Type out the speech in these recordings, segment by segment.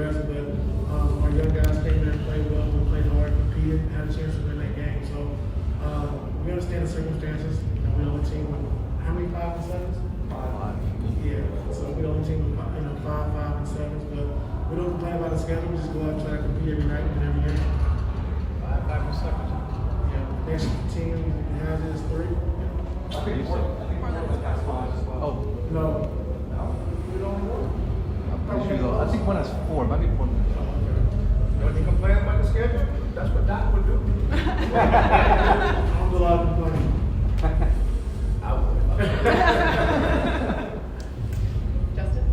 rest, but our young guys came in and played well. We played hard, competed, had a chance to win that game. So we understand the circumstances. You know, we're the only team with how many 5 and 7s? 5. Yeah. So we're the only team with 5 and 7s, but we don't complain about the schedule. We just go out and try to compete every night and every game. 5 and 7. Yeah. Next team has is 3. I think Portland has 5 as well. Oh. No. We don't know. I'm pretty sure though. I think one has 4. Might be Portland. When you complain about the schedule, that's what Doc would do. I'm a lot of complaining. I would. Justin?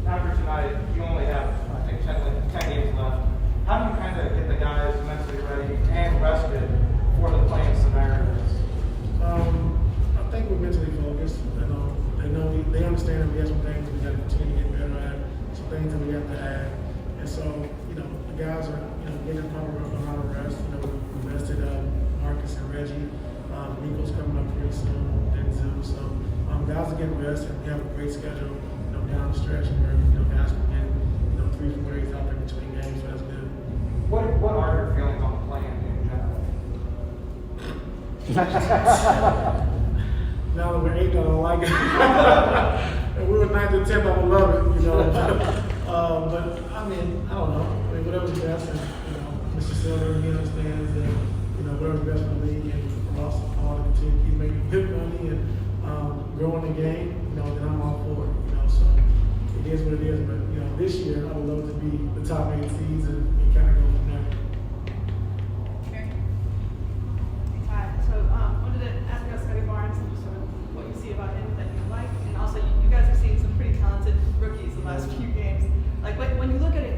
After tonight, you only have, I think, 10 games left. How do you kind of get the guys mentally ready and rested for the playing scenarios? I think we're mentally focused. They understand that we have some things that we got to continue to get better at, some things that we have to add. And so, the guys are, getting a proper amount of rest. We rested Marcus and Reggie. Nico's coming up pretty soon, Denzel. So, guys are getting rest, and we have a great schedule, down the stretch where, guys can get, 3-4 days out there between games, so that's good. What are your feelings on playing in general? Now that we're 8, I don't like it. If we were 9 to 10, I would love it, but I don't know. Whatever's best, and Mr. Silver, he understands that whatever's best for the league and for us all to continue to keep making good money and growing the game. Then I'm all for it. So it is what it is. But this year I would love to be the top 8 seeds and kind of go from there. So wanted to ask about Scotty Barnes and just sort of what you see about him that you like, and also you guys have seen some pretty talented rookies the last few games. Like when you look at it,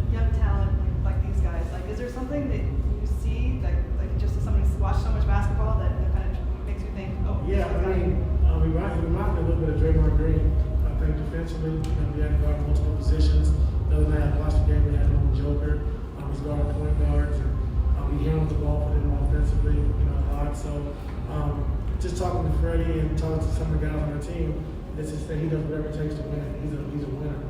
young talent like these guys, like is there something that you see like just as somebody who's watched so much basketball that kind of makes you think, oh yeah, we remind me a little bit of Draymond Green. I think defensively, we had to guard multiple positions. The other night I watched the game, we had him on the Joker. He's guarding point guards, and we handled the ball for them offensively, a lot. So just talking to Freddie and talking to some of the guys on the team, it's just that he does whatever it takes to win. He's a winner.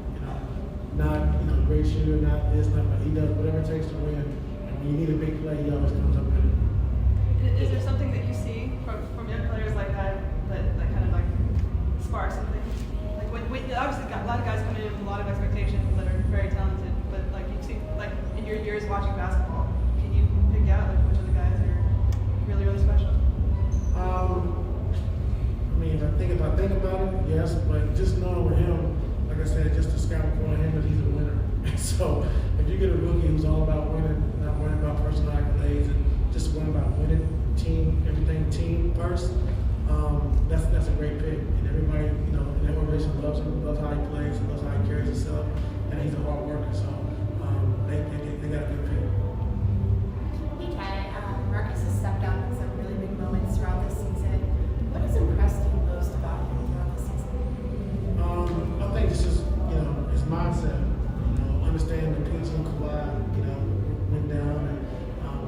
Not great shooter, not this, not but he does whatever it takes to win. And when you need a big play, he always comes up with it. Is there something that you see from young players like that kind of like sparks something? Like when obviously got a lot of guys coming in with a lot of expectations that are very talented, but like you see like in your years watching basketball, can you pick out like which of the guys are really, really special? If I think about it, yes, but just knowing with him, like I said, just to scout for him that he's a winner. So if you get a rookie who's all about winning, not worrying about personal accolades, and just worrying about winning, team, everything team first, that's a great pick. And everybody, in that organization loves him, loves how he plays, loves how he carries himself, and he's a hard worker. So they got a good pick. Hey Ty, Marcus has stepped up in some really big moments throughout this season. What has impressed you most about him throughout the season? I think it's just, his mindset. Understanding the PG and Kawhi, went down, and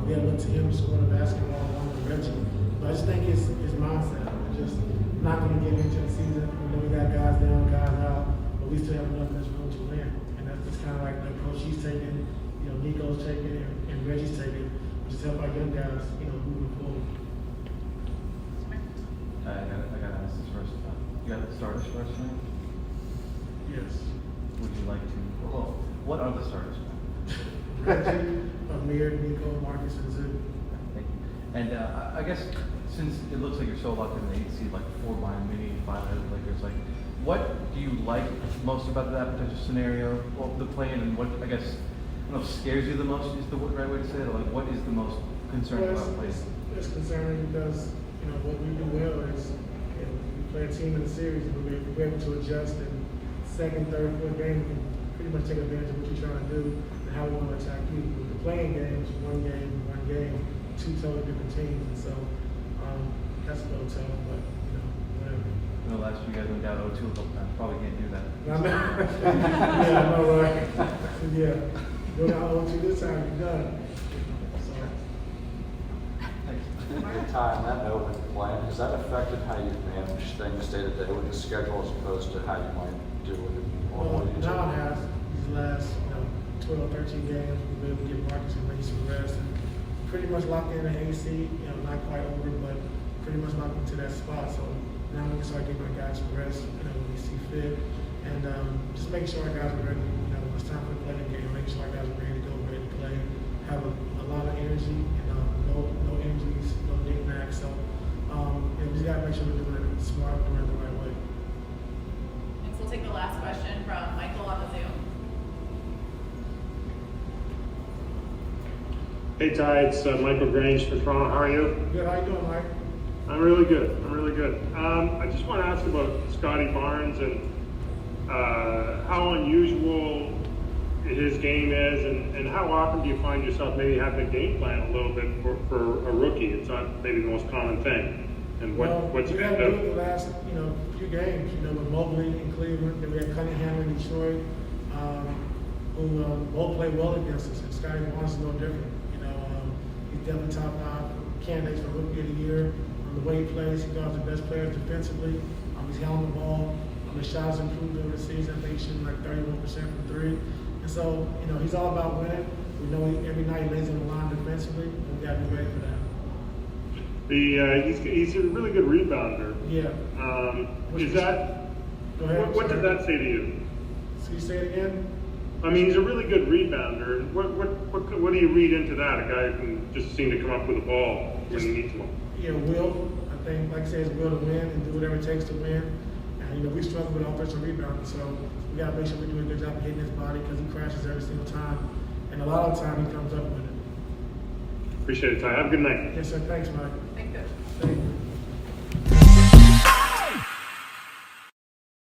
we had to look to him scoring the basketball along with Reggie. But I just think his mindset. We're just not going to get into the season. We got guys down, guys out, but we still have enough in this room to win. And that's just kind of like the approach he's taking, Nico's taking, and Reggie's taking, which is help our young guys, moving forward. I gotta ask this first. You got the starters first, right? Yes. Would you like to? Well, what are the starters? Reggie, Amir, Nico, Marcus, and Zoo. Thank you. And I guess since it looks like you're so locked in the 8th seed, like 4 Bayern Mini, 5 ahead of the Lakers, like what do you like most about that potential scenario? Well, the plan, and what I guess I don't know, scares you the most is the right way to say it. Or like, what is the most concerning about playing? It's concerning because what we do well is we play a team in the series, and we're able to adjust. And second, third, fourth game, we can pretty much take advantage of what you're trying to do and how we want to attack you. With the playing games, one game, 2 totally different teams, and so that's a little tough, but whatever. In the last few guys went down 0-2 a couple times. Probably can't do that. Yeah, I know, right? Yeah, go down 0-2 this time, you're done. So. Ty, on that note with the plan, has that affected how you manage things day to day with the schedule as opposed to how you might do it normally? Well, now it has. He's these last 12, 13 games. We've been able to get Marcus and Ray some rest. And pretty much locked in the AC, not quite over, but pretty much locked into that spot. So now we can start getting my guys some rest, when we see fit. And just make sure our guys are ready. When it's time for the playing game, make sure our guys are ready to go, ready to play, have a lot of energy, and no injuries, no knickknacks. So we just got to make sure we're doing it smart, doing it the right way. And so we'll take the last question from Michael on the Zoom. Hey Ty, it's Michael Grange from Toronto. How are you? Good. How you doing, Mike? I'm really good. I just want to ask about Scotty Barnes and how unusual his game is, and how often do you find yourself maybe having a game plan a little bit for a rookie? It's not maybe the most common thing. And what's we had to do it the last few games. With Mobley in Cleveland, then we had Cunningham in Detroit, who both played well against us. And Scotty Barnes is no different. He's definitely top 5 candidates for Rookie of the Year. The way he plays, he's one of the best players defensively. He's handling the ball. His shots improved over the season. I think he's shooting like 31% from 3. And so, he's all about winning. We know every night he lays on the line defensively, and we got to be ready for that. He's a really good rebounder. Yeah. Is that? Go ahead. What did that say to you? So you say it again? I mean, he's a really good rebounder. What do you read into that? A guy who can just seem to come up with a ball when he needs one. Yeah, will. I think, like I said, it's will to win and do whatever it takes to win. And we struggle with offensive rebounding, so we got to make sure we do a good job of hitting his body because he crashes every single time, and a lot of the time he comes up with it. Appreciate it, Ty. Have a good night. Yes, sir. Thanks, Mike. Thank you. Thank you.